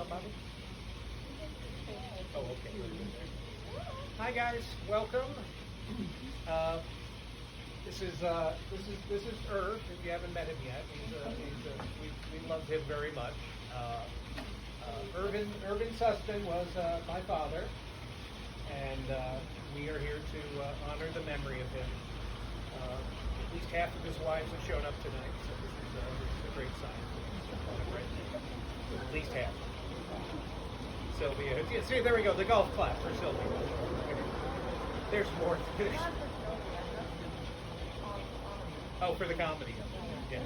Bobby? Oh, okay. Hi guys, welcome. This is Irv. If you haven't met him yet, we love him very much. Irvin Sussman was my father, and we are here to honor the memory of him. At least half of his wives have shown up tonight, so this is a great sign. At least half. Sylvia, see, there we go, the golf clap for Sylvia. There's more. Oh, for the comedy. Yeah.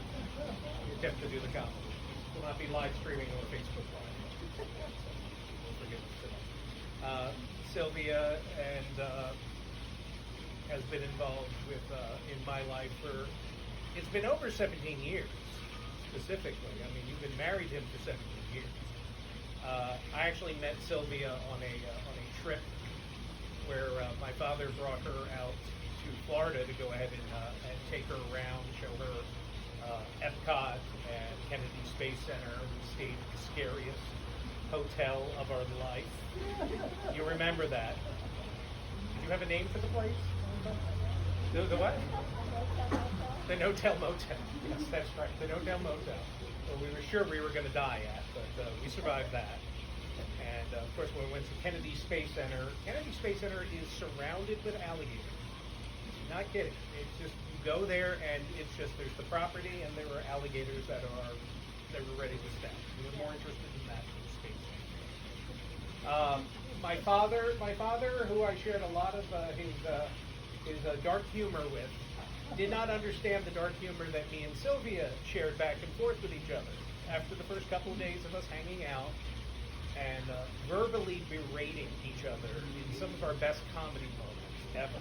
You have to do the comedy. Will not be live streaming or Facebook Live. Sylvia has been involved with in my life for, it's been over 17 years, specifically. I mean, you've been married him for 17 years. I actually met Sylvia on a trip where my father brought her out to Florida to go ahead and take her around, show her Epcot and Kennedy Space Center. We stayed at the scariest hotel of our life. You remember that? Did you have a name for the place? The what? The No-Tell Motel. Yes, that's right. The No-Tell Motel. Well, we were sure we were going to die at, but we survived that. And of course, when we went to Kennedy Space Center is surrounded with alligators. Not kidding. It's just, you go there and it's just, there's the property and there are alligators that were ready to stab. We were more interested in that than the space center. My father, who I shared a lot of his dark humor with, did not understand the dark humor that me and Sylvia shared back and forth with each other. After the first couple of days of us hanging out and verbally berating each other in some of our best comedy moments ever.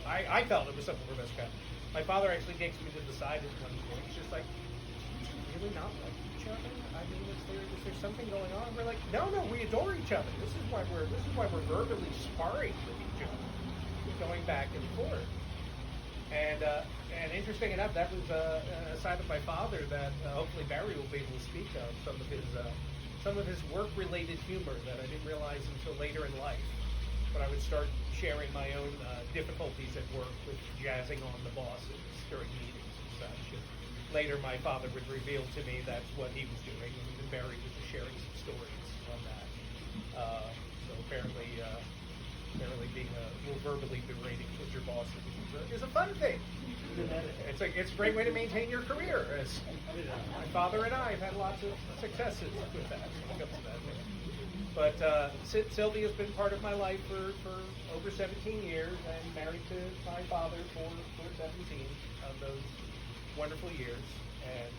I felt it was some of our best comedy. My father actually takes me to the side at one point. He's just like, "Do you really not like each other? I mean, is there something going on?" We're like, no, we adore each other. This is why we're verbally sparring with each other, going back and forth. And interesting enough, that was a side of my father that hopefully Barry will be able to speak of, some of his work-related humor that I didn't realize until later in life, when I would start sharing my own difficulties at work with jazzing on the bosses during meetings and such. And later, my father would reveal to me that's what he was doing, and even Barry was sharing some stories on that. So apparently being verbally berating with your bosses is a fun thing. It's a great way to maintain your career. As my father and I have had lots of successes with that. When it comes to that. But Sylvia's been part of my life for over 17 years, and married to my father for 17 of those wonderful years, and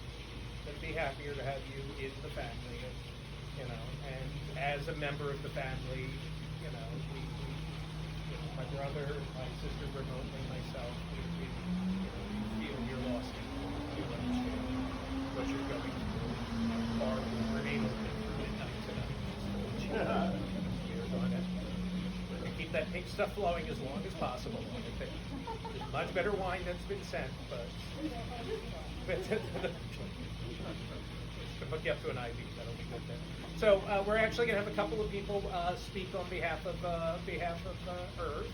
couldn't be happier to have you in the family. And as a member of the family, we my brother, my sister remotely, myself, we feel your loss. You understand what you're going through. Bar will remain open for midnight tonight. Years on it. We keep that pink stuff flowing as long as possible. I think there's much better wine that's been sent, but to hook you up to an IV, that'll be good then. So we're actually going to have a couple of people speak on behalf of Irv,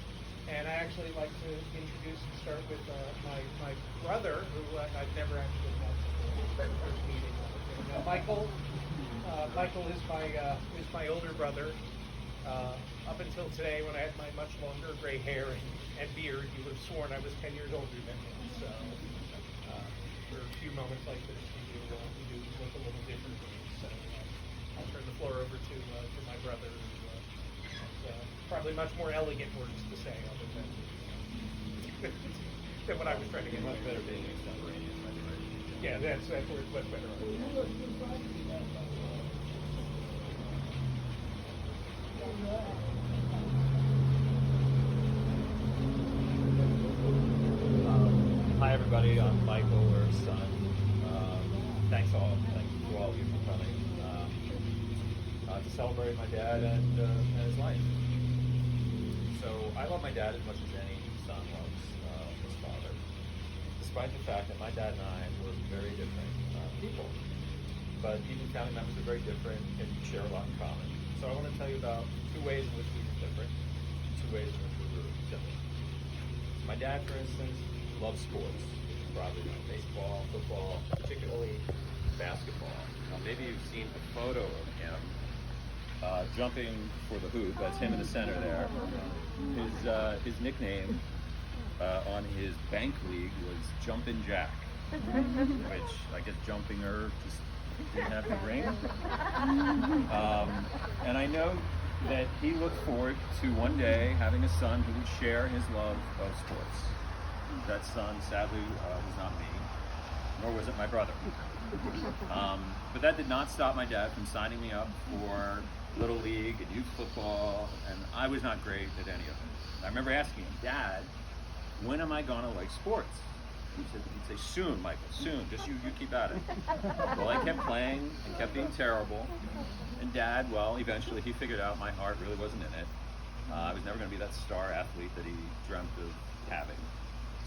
and I actually like to introduce and start with my brother, who I've never actually met before. First meeting. Michael is my older brother. Up until today, when I had my much longer gray hair and beard, you would have sworn I was 10 years older than him. So for a few moments like this, we do look a little differently. So I'll turn the floor over to my brother, who has probably much more elegant words to say other than what I was trying to get. Much better being extemporaneous. Yeah, that's where it's much better. Hi everybody, I'm Michael, Irv's son. Thank you to all of you for coming to celebrate my dad and his life. So I love my dad as much as any son loves his father, despite the fact that my dad and I were very different people. but even family members are very different and share a lot in common. So I want to tell you about two ways in which we were different, two ways in which we were similar. My dad, for instance, loved sports. Probably like baseball, football, particularly basketball. Now, maybe you've seen a photo of him jumping for the hoop. That's him in the center there. His nickname on his bank league was Jumpin' Jack, which I guess jumpinger just didn't have the ring. And I know that he looked forward to one day having a son who would share his love of sports. That son, sadly, was not me, nor was it my brother. But that did not stop my dad from signing me up for Little League and youth football, and I was not great at any of it. I remember asking him, Dad, when am I going to like sports? He'd say, soon, Michael, soon, just you keep at it. Well, I kept playing and kept being terrible, and Dad, well, eventually he figured out my heart really wasn't in it. I was never going to be that star athlete that he dreamt of having.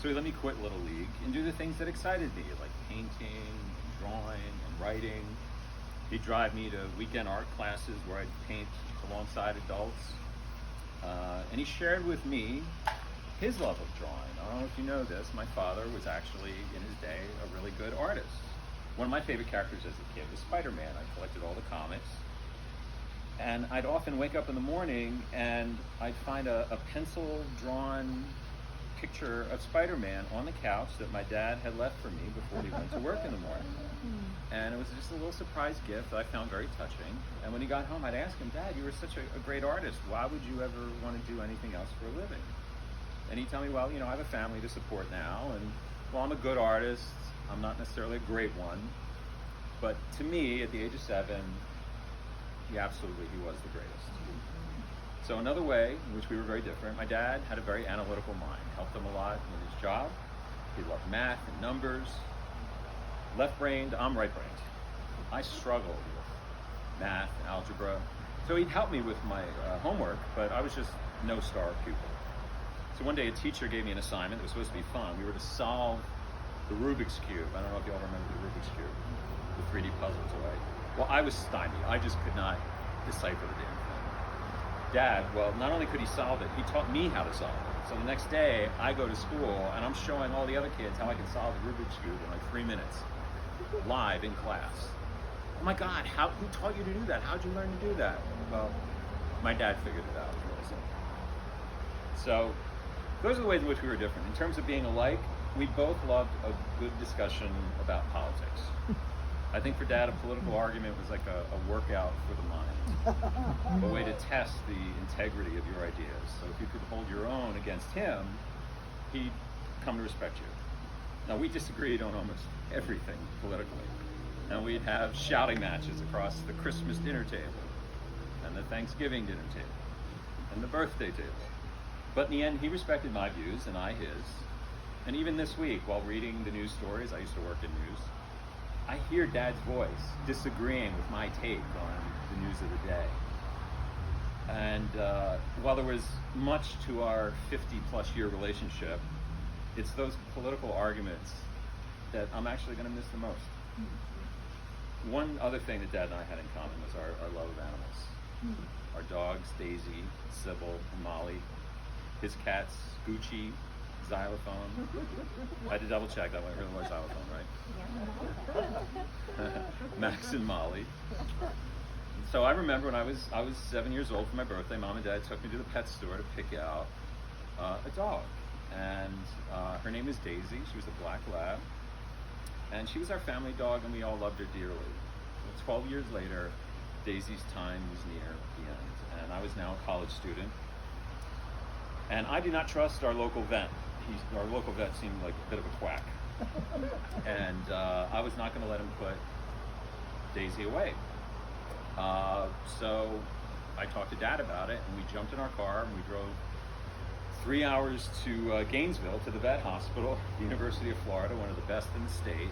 So he let me quit Little League and do the things that excited me, like painting, drawing, and writing. He'd drive me to weekend art classes where I'd paint alongside adults. And he shared with me his love of drawing. I don't know if you know this, my father was actually, in his day, a really good artist. One of my favorite characters as a kid was Spider-Man. I collected all the comics. And I'd often wake up in the morning and I'd find a pencil-drawn picture of Spider-Man on the couch that my dad had left for me before he went to work in the morning. And it was just a little surprise gift that I found very touching. And when he got home, I'd ask him, Dad, you were such a great artist. Why would you ever want to do anything else for a living? And he'd tell me, well, I have a family to support now, and well, I'm a good artist. I'm not necessarily a great one. But to me, at the age of 7, he was the greatest. So another way in which we were very different, my dad had a very analytical mind, helped him a lot in his job. He loved math and numbers. Left-brained, I'm right-brained. I struggled with math and algebra. So he'd help me with my homework, but I was just no star pupil. So one day a teacher gave me an assignment that was supposed to be fun. We were to solve the Rubik's Cube. I don't know if you all remember the Rubik's Cube, the 3D puzzles, right? Well, I was stymied. I just could not decipher the damn thing. Dad, well, not only could he solve it, he taught me how to solve it. So the next day, I go to school, and I'm showing all the other kids how I can solve the Rubik's Cube in like 3 minutes, live in class. Oh my God, who taught you to do that? How'd you learn to do that? Well, my dad figured it out. It was really simple. So those are the ways in which we were different. In terms of being alike, we both loved a good discussion about politics. I think for Dad, a political argument was like a workout for the mind, a way to test the integrity of your ideas. So if you could hold your own against him, he'd come to respect you. Now, we disagreed on almost everything politically, and we'd have shouting matches across the Christmas dinner table, and the Thanksgiving dinner table, and the birthday table. But in the end, he respected my views, and I his. And even this week, while reading the news stories, I used to work in news, I hear Dad's voice disagreeing with my take on the news of the day. And while there was much to our 50-plus year relationship, it's those political arguments that I'm actually going to miss the most. One other thing that Dad and I had in common was our love of animals. Our dogs, Daisy, Sybil, and Molly. His cats, Gucci, Xylophone. I had to double check that one. It really was Xylophone, right? Max and Molly. So I remember when I was 7 years old for my birthday, Mom and Dad took me to the pet store to pick out a dog. And her name is Daisy. She was a black lab. And she was our family dog, and we all loved her dearly. 12 years later, Daisy's time was near the end. And I was now a college student. And I do not trust our local vet. Our local vet seemed like a bit of a quack. And I was not going to let him put Daisy away. So I talked to Dad about it, and we jumped in our car, and we drove 3 hours to Gainesville, to the vet hospital, the University of Florida, one of the best in the state.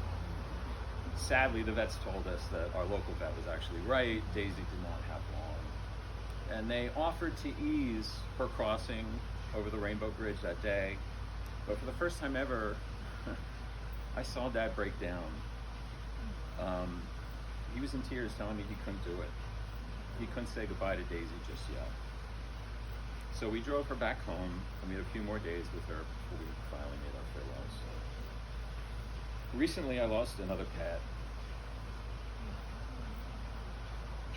Sadly, the vets told us that our local vet was actually right. Daisy did not have long. And they offered to ease her crossing over the Rainbow Bridge that day. But for the first time ever, I saw Dad break down. he was in tears telling me he couldn't do it. He couldn't say goodbye to Daisy just yet. So we drove her back home, and we had a few more days with her before we finally made our farewells. Recently, I lost another pet,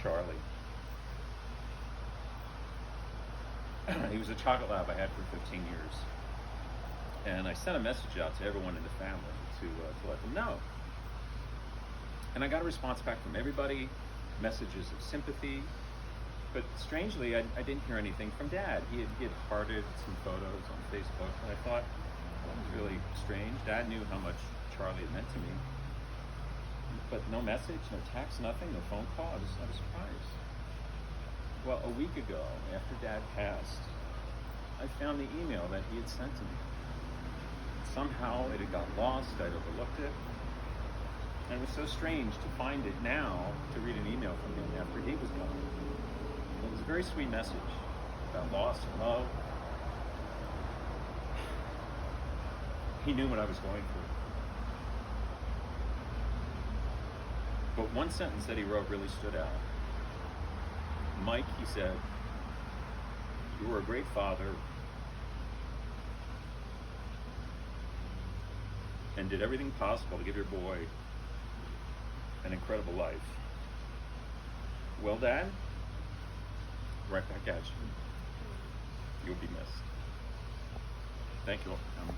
Charlie. He was a chocolate lab I had for 15 years. And I sent a message out to everyone in the family to let them know. And I got a response back from everybody, messages of sympathy. But strangely, I didn't hear anything from Dad. He had hearted some photos on Facebook, and I thought, that was really strange. Dad knew how much Charlie had meant to me. But no message, no text, nothing, no phone call. I was surprised. Well, a week ago, after Dad passed, I found the email that he had sent to me. Somehow it had got lost, I'd overlooked it. And it was so strange to find it now, to read an email from him after he was gone. It was a very sweet message about loss and love. He knew what I was going through. But one sentence that he wrote really stood out. Mike, he said, you were a great father and did everything possible to give your boy an incredible life. Well, Dad, right back at you. You'll be missed. Thank you all for coming.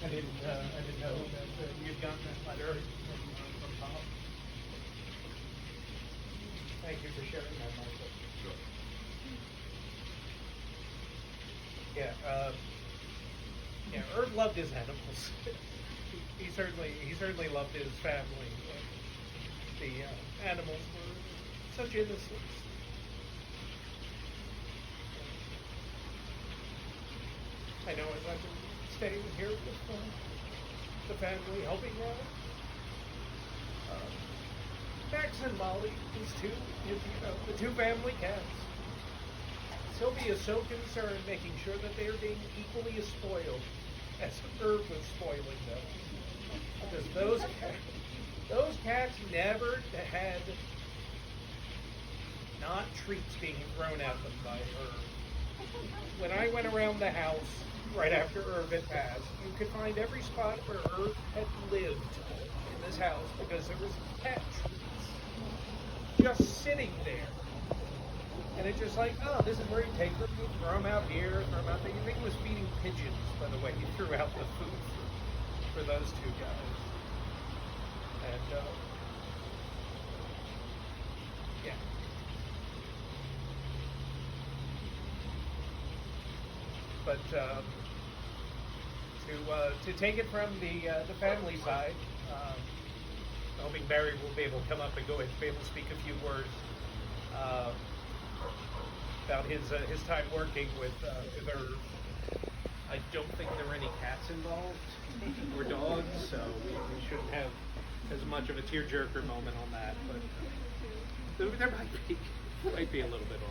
I didn't know that you'd gotten that letter from Bob. Thank you for sharing that, Michael. Sure. Yeah, Herb loved his animals. he certainly loved his family. The animals were such innocents. I know as I've been staying here with the family, helping out. Max and Molly, the two family cats. Sylvia is so concerned making sure that they are being equally as spoiled as Herb was spoiling them. Because those cats never had not treats being thrown at them by Herb. When I went around the house right after Herb had passed, you could find every spot where Herb had lived in this house because there was cat treats just sitting there. And it's just like, oh, this is where you take them, you throw them out here, throw them out there. You think he was feeding pigeons, by the way, he threw out the food for those two guys. And, yeah. But, to take it from the family side, hoping Barry will be able to come up and go and be able to speak a few words, about his time working with Herb. I don't think there were any cats involved or dogs, so we shouldn't have as much of a tearjerker moment on that. But there might be a little bit on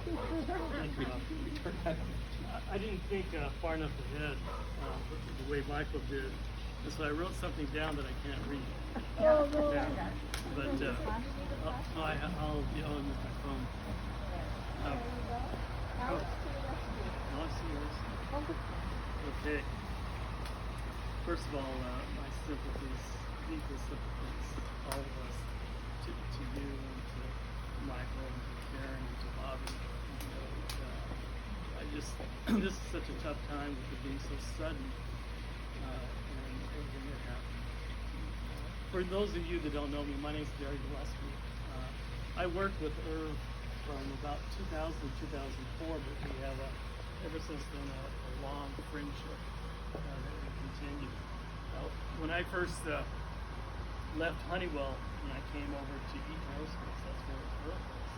it. I didn't think far enough ahead the way Michael did, and so I wrote something down that I can't read. Yeah. But I'll be on with my phone. Okay. First of all, my sympathies, deepest sympathies, all of us, to you and to Michael and to Karen and to Bobby. This is such a tough time with it being so sudden and everything that happened. For those of you that don't know me, my name is Barry Gillespie. I worked with Irv from about 2000 to 2004, but we have ever since then a long friendship that we continue. When I first left Honeywell and I came over to Eaton Aerospace, that's where Irv was,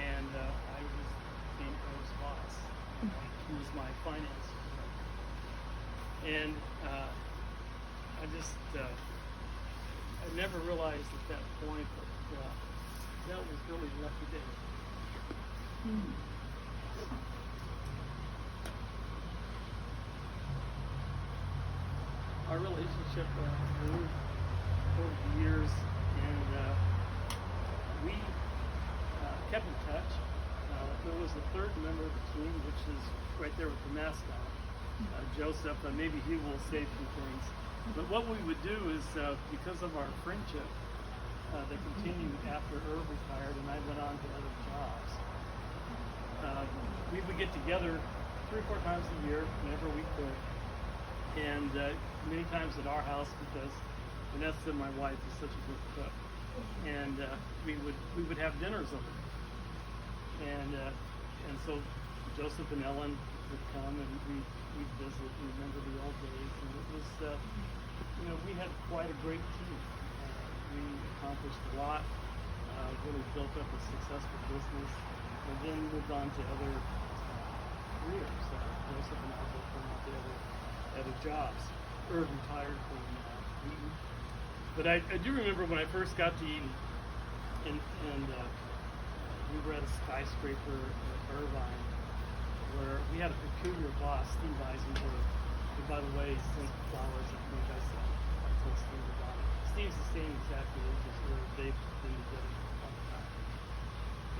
and I became Irv's boss. He was my finance director, and I never realized at that point that that was really a lucky day. relationship grew over the years, and we kept in touch. There was a third member of the team, which is right there with the mascot, Joseph. Maybe he will say a few things. But what we would do is, because of our friendship that continued after Irv retired and I went on to other jobs, we would get together 3 or 4 times a year whenever we could, and many times at our house because Vanessa, my wife, is such a good cook, and we would have dinners over, and so Joseph and Ellen would come and we'd visit and remember the old days, and it was we had quite a great team. We accomplished a lot, really built up a successful business, and then moved on to other careers. Joseph and I both went on to other jobs. Irv retired from Wheaton. But I do remember when I first got to Eaton, and we were at a skyscraper in Irvine, where we had a peculiar boss, Steve Eisenberg, who, by the way, sent flowers. I think I told Steve about it. Steve's the same exact age as Irv. They've been together for a long time.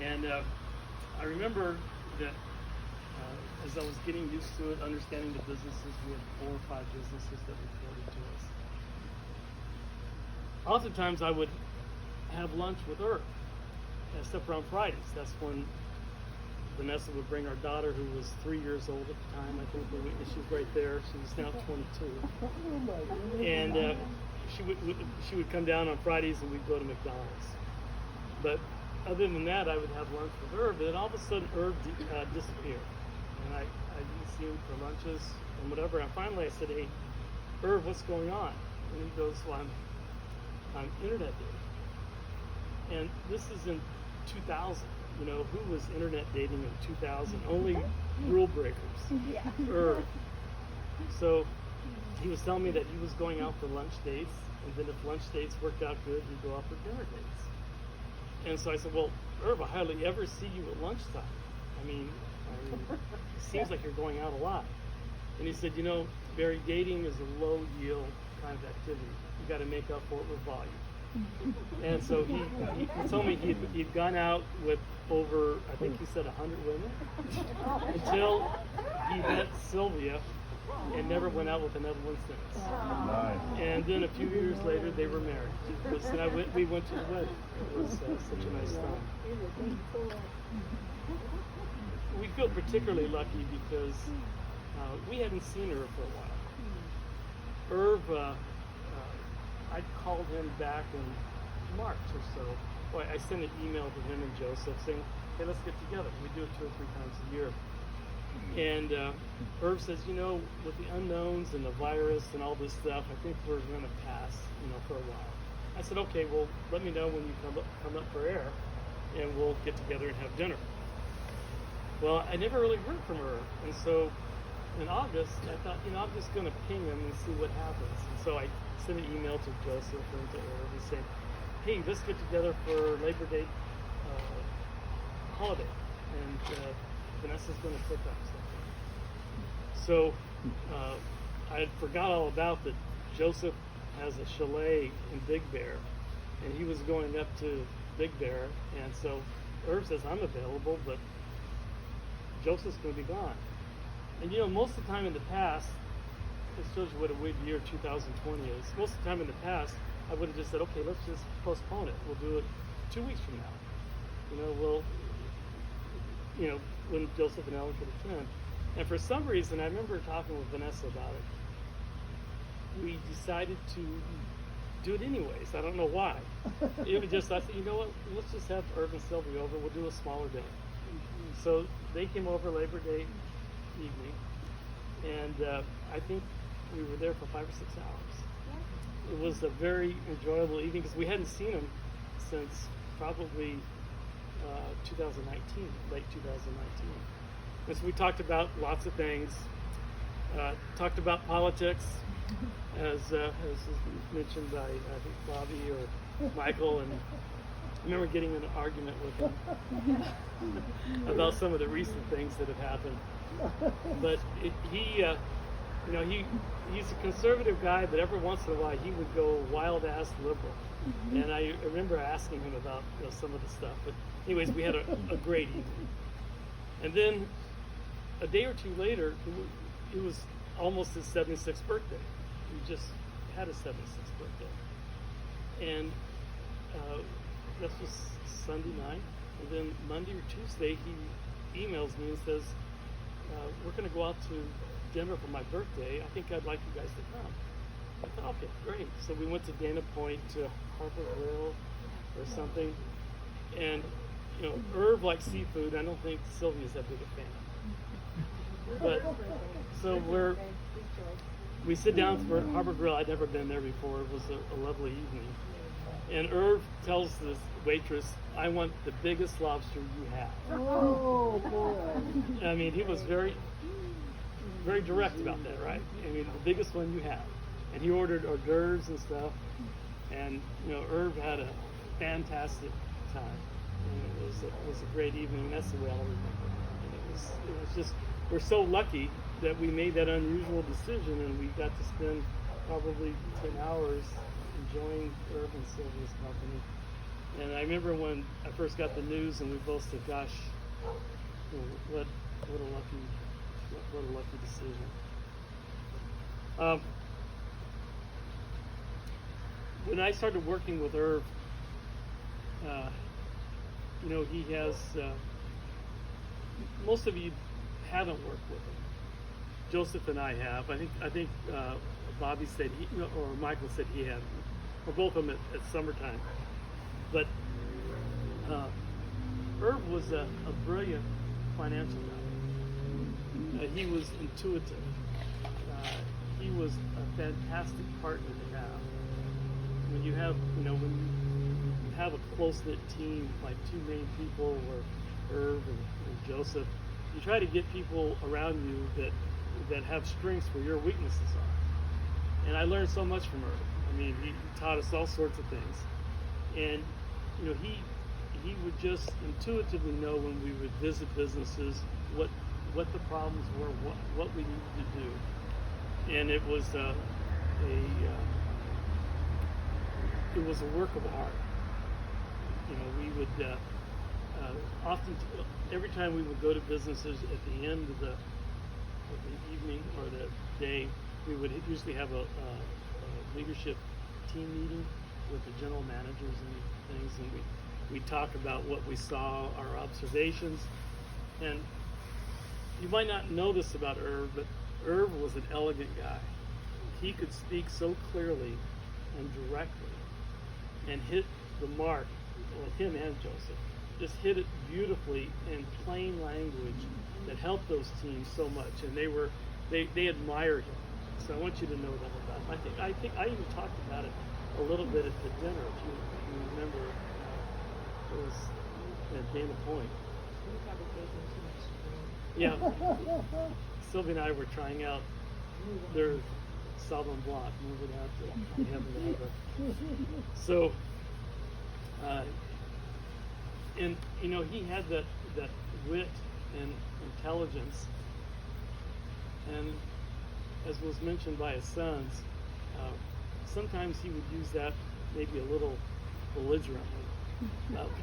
And I remember that as I was getting used to it, understanding the businesses, we had 4 or 5 businesses that reported to us. Oftentimes I would have lunch with Irv, except for on Fridays. That's when Vanessa would bring our daughter, who was 3 years old at the time. I think she's right there. She's now 22. And she would come down on Fridays and we'd go to McDonald's. But other than that, I would have lunch with Irv, and then all of a sudden Irv disappeared. And I didn't see him for lunches and whatever. And finally I said, "Hey, Irv, what's going on?" And he goes, "Well, I'm internet dating." And this is in 2000. Who was internet dating in 2000? Only rule breakers. Irv. So he was telling me that he was going out for lunch dates, and then if lunch dates worked out good, he'd go out for dinner dates. And so I said, "Well, Irv, I hardly ever see you at lunchtime. I mean, it seems like you're going out a lot." And he said, "Barry, dating is a low yield kind of activity. You got to make up for it with volume." And so he told me he'd gone out with over, I think he said 100 women, until he met Sylvia and never went out with another one since. Nice. And then a few years later, they were married. We went to the wedding. It was such a nice time. We feel particularly lucky because we hadn't seen her for a while. Irv, I called him back in March or so. Well, I sent an email to him and Joseph saying, "Hey, let's get together." We do it 2 or 3 times a year. And Irv says, with the unknowns and the virus and all this stuff, I think we're going to pass, for a while. I said, "Okay, well, let me know when you come up for air, and we'll get together and have dinner." Well, I never really heard from her, and so in August, I thought, I'm just going to ping him and see what happens. And so I sent an email to Joseph and to Irv and said, "Hey, let's get together for Labor Day holiday, and Vanessa's going to cook up something." So I forgot all about that. Joseph has a chalet in Big Bear, and he was going up to Big Bear, and so Irv says, "I'm available, but Joseph's going to be gone." And most of the time in the past, it shows you what a weird year 2020 is. Most of the time in the past, I would have just said, "Okay, let's just postpone it. We'll do it 2 weeks from now." When Joseph and Ellen could attend. And for some reason, I remember talking with Vanessa about it. We decided to do it anyways. I don't know why. It was just, I said, "You know what? Let's just have Irv and Sylvia over. We'll do a smaller dinner." So they came over Labor Day evening, and I think we were there for 5 or 6 hours. It was a very enjoyable evening because we hadn't seen them since probably 2019, late 2019. And so we talked about lots of things, talked about politics, as is mentioned by, I think, Bobby or Michael, and I remember getting in an argument with him about some of the recent things that have happened. But you know, he's a conservative guy, but every once in a while he would go wild ass liberal. And I remember asking him about, you know, some of the stuff. But anyways, we had a great evening. And then a day or two later, it was almost his 76th birthday. He just had his 76th birthday. And this was Sunday night. And then Monday or Tuesday, he emails me and says, we're going to go out to dinner for my birthday. I think I'd like you guys to come. I thought, okay, great. So we went to Dana Point to Harbor Grill or something. And, you know, Irv likes seafood. I don't think Sylvia's that big a fan. But, so we sit down for Harbor Grill. I'd never been there before. It was a lovely evening. And Irv tells this waitress, I want the biggest lobster you have. Oh, boy. I mean, he was very, very direct about that, right? I mean, the biggest one you have. And he ordered hors d'oeuvres and stuff. And, you know, Irv had a fantastic time. And it was a great evening. And that's the way I'll remember it. And it was just, we're so lucky that we made that unusual decision and we got to spend probably 10 hours enjoying Irv and Sylvia's company. And I remember when I first got the news and we both said, gosh, you know, what a lucky decision. When I started working with Irv, you know, he has, most of you haven't worked with him. Joseph and I have. I think Bobby said or Michael said he had, or both of them at summertime. But Irv was a brilliant financial guy. He was intuitive. He was a fantastic partner to have. When you have, you know, when you have a close-knit team, like two main people, or Irv and Joseph, you try to get people around you that have strengths where your weaknesses are. And I learned so much from Irv. I mean, he taught us all sorts of things. And, you know, he would just intuitively know when we would visit businesses what the problems were, what we needed to do. And it was it was a work of art. You know, we would often, every time we would go to businesses at the end of the evening or the day, we would usually have a leadership team meeting with the general managers and things, and we'd talk about what we saw, our observations. And you might not know this about Irv, but Irv was an elegant guy. He could speak so clearly and directly and hit the mark, well, him and Joseph, just hit it beautifully in plain language that helped those teams so much. And they admired him. So I want you to know that about him. I think I even talked about it a little bit at the dinner, if you remember. It was at Dana Point. Yeah. Sylvia and I were trying out their Sauvignon Blanc, moving out to heaven. So, and you know, he had that wit and intelligence, and as was mentioned by his sons, sometimes he would use that maybe a little belligerently,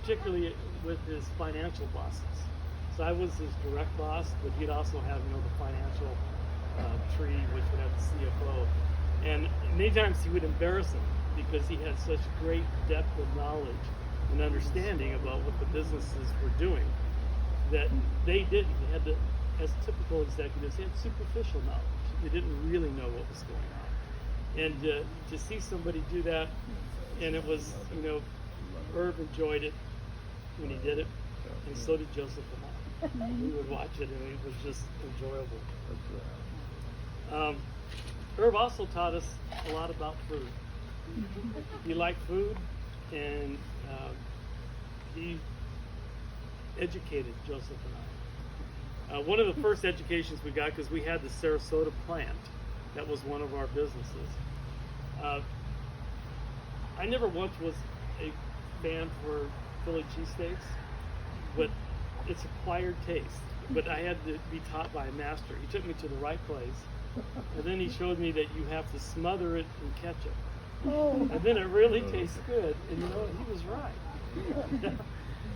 particularly with his financial bosses. So I was his direct boss, but he'd also have, you know, the financial tree, which would have the CFO. And many times he would embarrass them because he had such great depth of knowledge and understanding about what the businesses were doing that they didn't. They had to, as typical executives, they had superficial knowledge. They didn't really know what was going on. And to see somebody do that, and it was, you know, Irv enjoyed it when he did it, and so did Joseph and I. We would watch it, and it was just enjoyable. Irv also taught us a lot about food. He liked food, and he educated Joseph and I. One of the first educations we got, because we had the Sarasota plant, that was one of our businesses. I never once was a fan for Philly cheesesteaks, but it's acquired taste. but I had to be taught by a master. He took me to the right place, and then he showed me that you have to smother it in ketchup, and then it really tastes good. And you know what? He was right.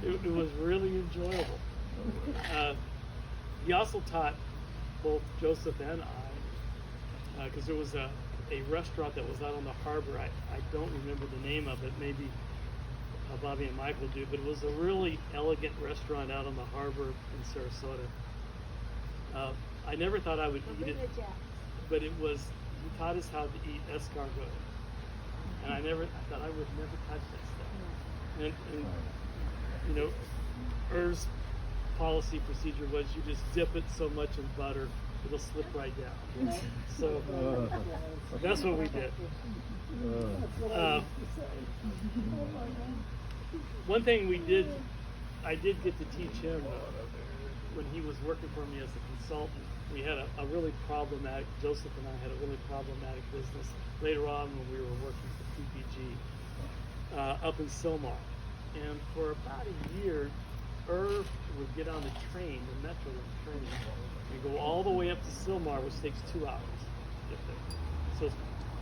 It was really enjoyable. He also taught both Joseph and I, because there was a restaurant that was out on the harbor. I don't remember the name of it. Maybe Bobby and Michael do, but it was a really elegant restaurant out on the harbor in Sarasota. I never thought I would eat it, but it was, he taught us how to eat escargot. And I thought I would never touch that stuff. And you know, Irv's policy procedure was you just dip it so much in butter, it'll slip right down. So that's what we did. One thing I did get to teach him when he was working for me as a consultant. We had a really problematic, Joseph and I had a really problematic business later on when we were working for PPG up in Sylmar. And for about a year, Irv would get on the train, the Metro train, and go all the way up to Sylmar, which takes 2 hours to get there. So,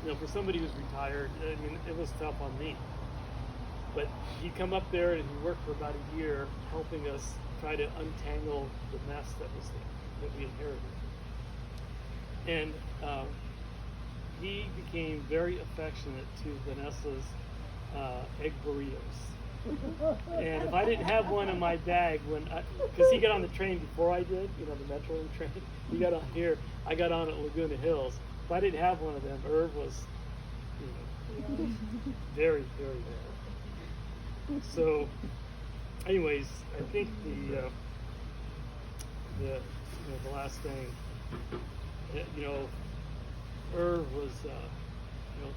you know, for somebody who's retired, I mean, it was tough on me. But he'd come up there and he worked for about a year helping us try to untangle the mess that we inherited. And he became very affectionate to Vanessa's egg burritos. And if I didn't have one in my bag because he got on the train before I did, you know, the Metro train, he got on here, I got on at Laguna Hills. If I didn't have one of them, Irv was, you know, very, very bad. So, anyways, I think the last thing, you know, Irv was, you know,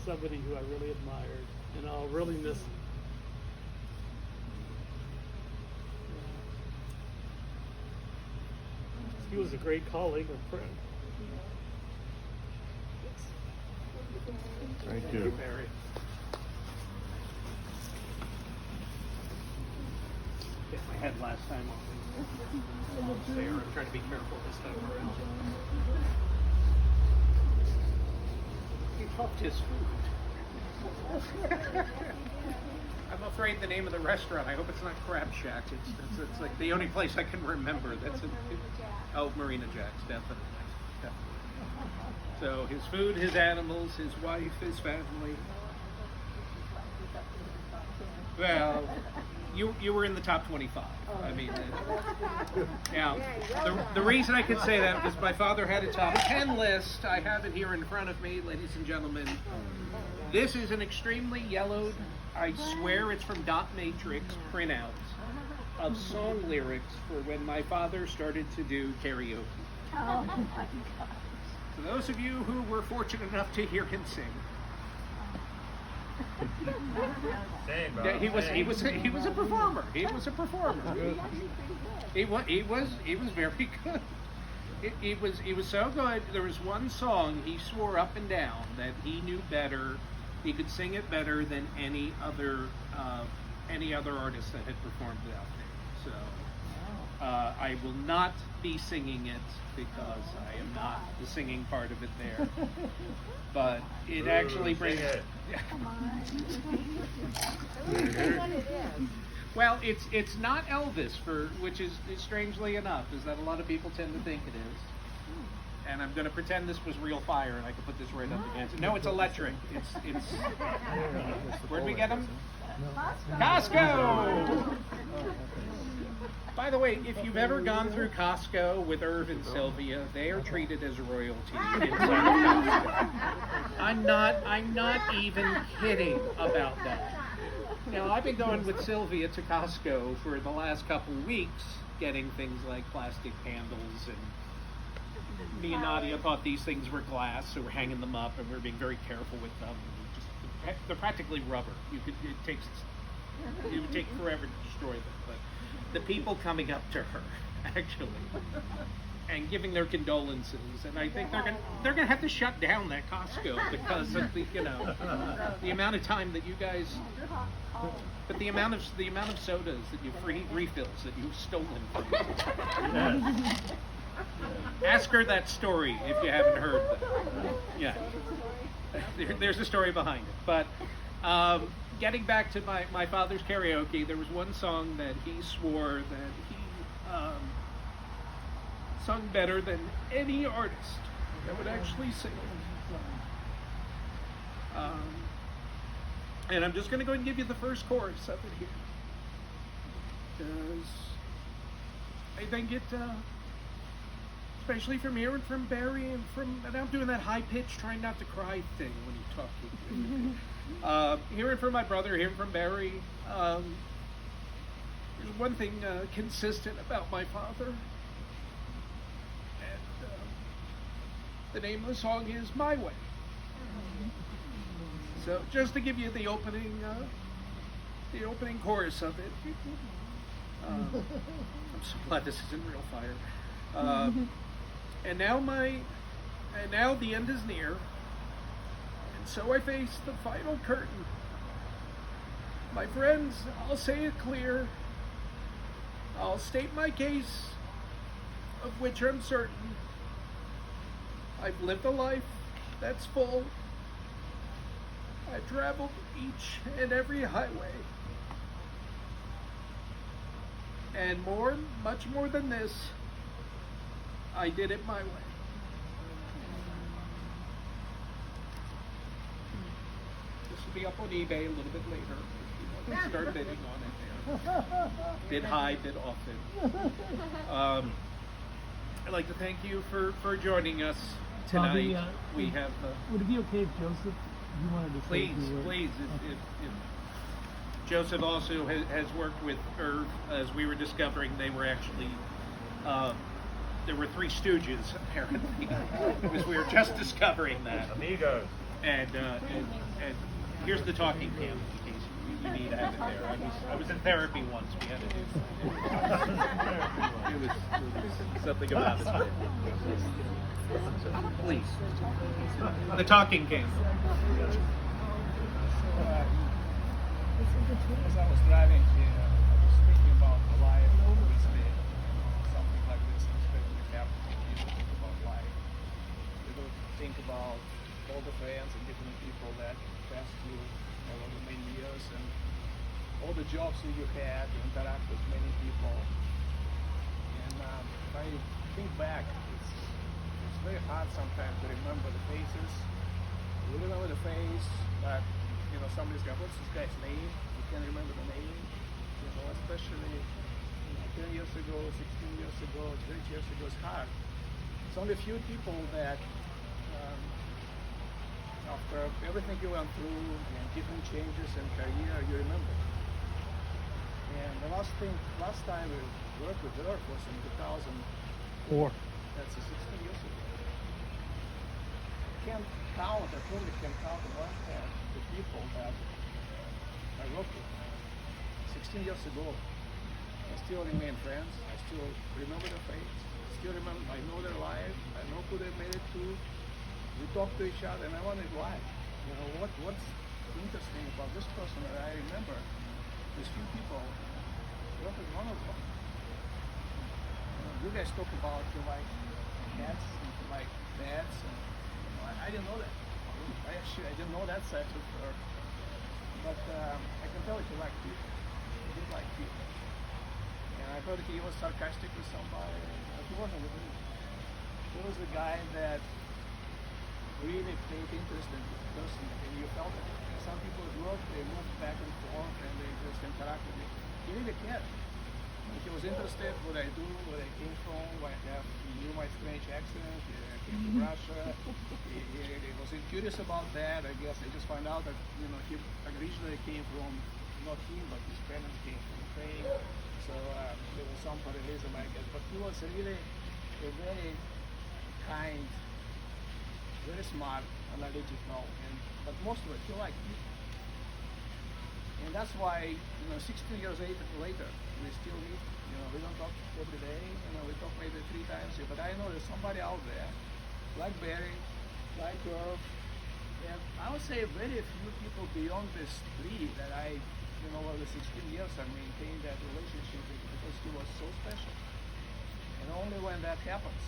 somebody who I really admired, and I'll really miss him. He was a great colleague and friend. Thank you. Barry. Hit my head last time on there. I'm trying to be careful this time around. He loved his food. I'm afraid the name of the restaurant, I hope it's not Crab Shack. It's like the only place I can remember. Oh, Marina Jack's, definitely. So his food, his animals, his wife, his family. Well, you were in the top 25. I mean, now the reason I could say that was my father had a top 10 list. I have it here in front of me, ladies and gentlemen. This is an extremely yellowed, I swear it's from Dot Matrix printout of song lyrics for when my father started to do karaoke. Oh my God. For those of you who were fortunate enough to hear him sing, Same, bro. yeah, he was a performer. He was a performer. He was very good. He was so good. There was one song he swore up and down that he knew better. He could sing it better than any other artist that had performed it out there. So I will not be singing it because I am not the singing part of it there. But it actually brings. Come on. What it is. Well, it's not Elvis, which is strangely enough, is that a lot of people tend to think it is. And I'm going to pretend this was real fire, and I can put this right up against it. No, it's electric. It's. Where'd we get them? Costco. By the way, if you've ever gone through Costco with Irv and Sylvia, they are treated as royalty inside of Costco. I'm not even kidding about that. Now, I've been going with Sylvia to Costco for the last couple of weeks, getting things like plastic candles, and me and Nadia thought these things were glass, so we're hanging them up, and we're being very careful with them. They're practically rubber. It would take forever to destroy them. the people coming up to her, actually, and giving their condolences. And I think they're gonna have to shut down that Costco because of the amount of time that you guys, but the amount of sodas that you free refills that you've stolen from her. Ask her that story if you haven't heard that. Yeah, there's a story behind it. But getting back to my father's karaoke, there was one song that he swore that he sung better than any artist that would actually sing it. And I'm just going to go and give you the first chorus of it here, because I think it, especially from hearing from Barry and I'm doing that high pitch, trying not to cry thing when you talk to hearing from my brother, hearing from Barry. There's one thing consistent about my father, and the name of the song is "My Way." So just to give you the opening chorus of it. I'm so glad this isn't real fire. And now the end is near, and so I face the final curtain. My friends, I'll say it clear. I'll state my case, of which I'm certain. I've lived a life that's full. I've traveled each and every highway. And much more than this, I did it my way. This will be up on eBay a little bit later. You can start bidding on it there. Bid high, bid often. I'd like to thank you for joining us tonight. Bobby, we have. Would it be okay if Joseph, you wanted to say Please, a few words? please. If Joseph also has worked with Irv, as we were discovering, they were actually. There were three stooges, apparently, because we were just discovering that. Amigos. And here's the talking cam, in case you need to have it there. I was in therapy once. We had to do it. It was something about it. Please. The talking cam. As I was driving here, I was thinking about life, obviously, something like this, especially happening, you think about life. You don't think about all the friends and different people that passed you over the many years and all the jobs that you had, you interact with many people. And if I think back, it's very hard sometimes to remember the faces. You remember the face, but somebody's got, what's this guy's name? You can't remember the name. Especially 10 years ago, 16 years ago, 20 years ago, it's hard. It's only a few people that, after everything you went through and different changes in career, you remember. And the last time we worked with Earth was in 2004. That's 16 years ago. Can't count, I probably can count on one hand the people that I worked with. 16 years ago, I still remain friends. I still remember their face. I still remember, I know their life. I know who they made it to. We talk to each other, and I wondered why. What's interesting about this person that I remember? These few people. What is one of them? You guys talk about you like cats and you like bats, and I didn't know that. I didn't know that side of her. But I can tell he liked people. He did like people. And I thought he was sarcastic with somebody, but he wasn't with me. He was the guy that really paid interest in the person, and you felt it. And some people at work, they moved back and forth, and they just interact with me. He really cared. He was interested what I do, where I came from, why he knew my strange accent, I came from Russia. He was curious about that. I guess I just found out that he originally came from, not him, but his parents came from Ukraine. So there was some parallelism, I guess. But he was really a very kind, very smart, analytical, but most of it, he liked people. And that's why, 16 years later, we still meet. We don't talk every day. We talk maybe 3 times a year. But I know there's somebody out there, like Barry, like Irv, and I would say very few people beyond this 3 that over the 16 years I maintained that relationship with, because he was so special. And only when that happens,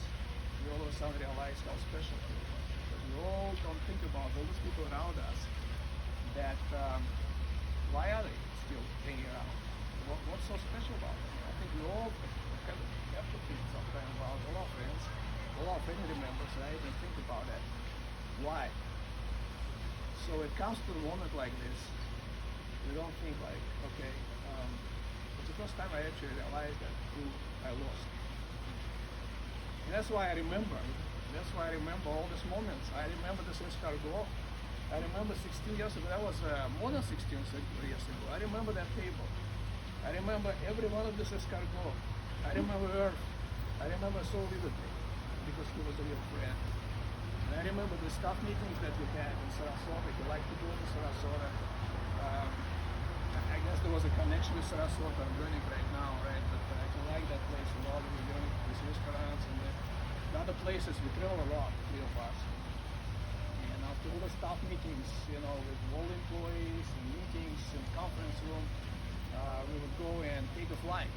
we all of a sudden realize how special he was. But we all don't think about all those people around us that, why are they still hanging around? What's so special about them? I think we all have to think sometime about all our friends, all our family members, right? And think about that. Why? So it comes to a moment like this, we don't think like, okay, it's the first time I actually realized that who I lost. And that's why I remember. That's why I remember all these moments. I remember this escargot. I remember 16 years ago. That was more than 16 years ago. I remember that table. I remember every one of this escargot. I remember Earth. I remember so vividly because he was a real friend. And I remember the staff meetings that we had in Sarasota. He liked to go to Sarasota. I guess there was a connection with Sarasota. I'm learning right now, right? But I like that place a lot. We learned these restaurants and the other places. We travel a lot, 3 of us. And after all the staff meetings, with all employees and meetings and conference room, we would go and take a flight.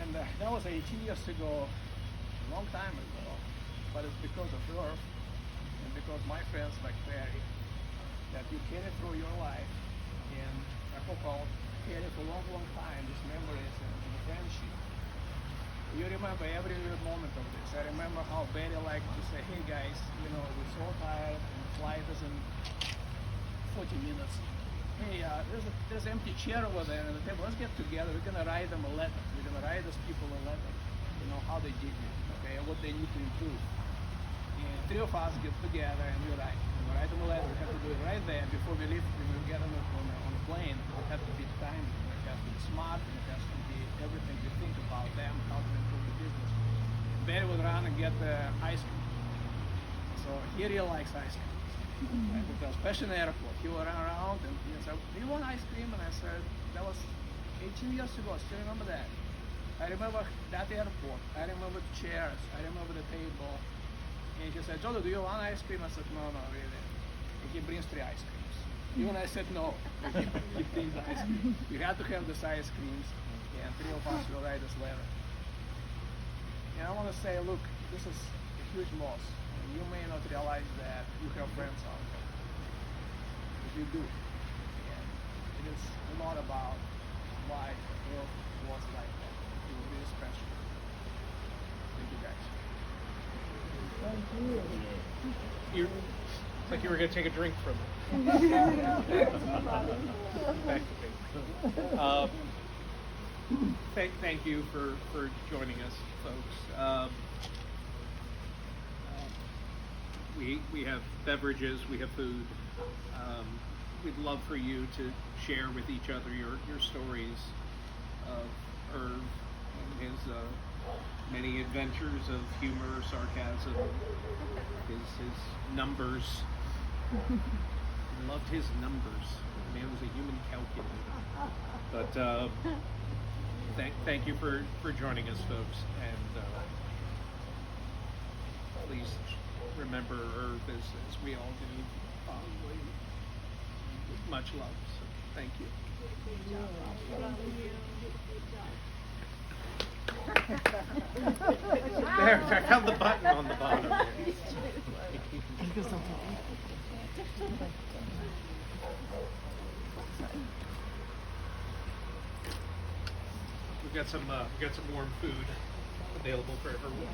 And that was 18 years ago, a long time ago. But it's because of her and because my friends like Barry that you carry through your life. And I hope I'll carry for a long, long time these memories and the friendship. You remember every moment of this. I remember how Barry liked to say, hey guys, we're so tired and the flight is in 40 minutes. Hey, there's an empty chair over there on the table. Let's get together. We're going to write them a letter. We're going to write those people a letter. How they did it, okay, and what they need to improve. And 3 of us get together and we write. We write them a letter. We have to do it right there before we leave. When we get on a plane, it has to be timed. It has to be smart. And it has to be everything we think about them, how to improve the business. Barry would run and get ice cream. So he really likes ice cream. Right? Because especially in the airport, he would run around and he said, "Do you want ice cream?" And I said, "That was 18 years ago. I still remember that." I remember that airport. I remember the chairs. I remember the table. And he said, "Jodo, do you want ice cream?" I said, "No, really." And he brings 3 ice creams. Even I said no. He brings ice cream. We had to have this ice creams, and 3 of us will write this letter. And I want to say, look, this is a huge loss. And you may not realize that you have friends out there. But you do. And it is a lot about why Earth was like that. It was really special. Thank you guys. Thank you. It's like you were going to take a drink from it. Back to me. Thank you for joining us, folks. We have beverages, we have food. We'd love for you to share with each other your stories of Irv and his many adventures of humor, sarcasm, his numbers. Loved his numbers. The man was a human calculator. But thank you for joining us, folks. And please remember Irv as we all do, fondly, with much love. So thank you. There, I found the button on the bottom. We've got some warm food available for everyone.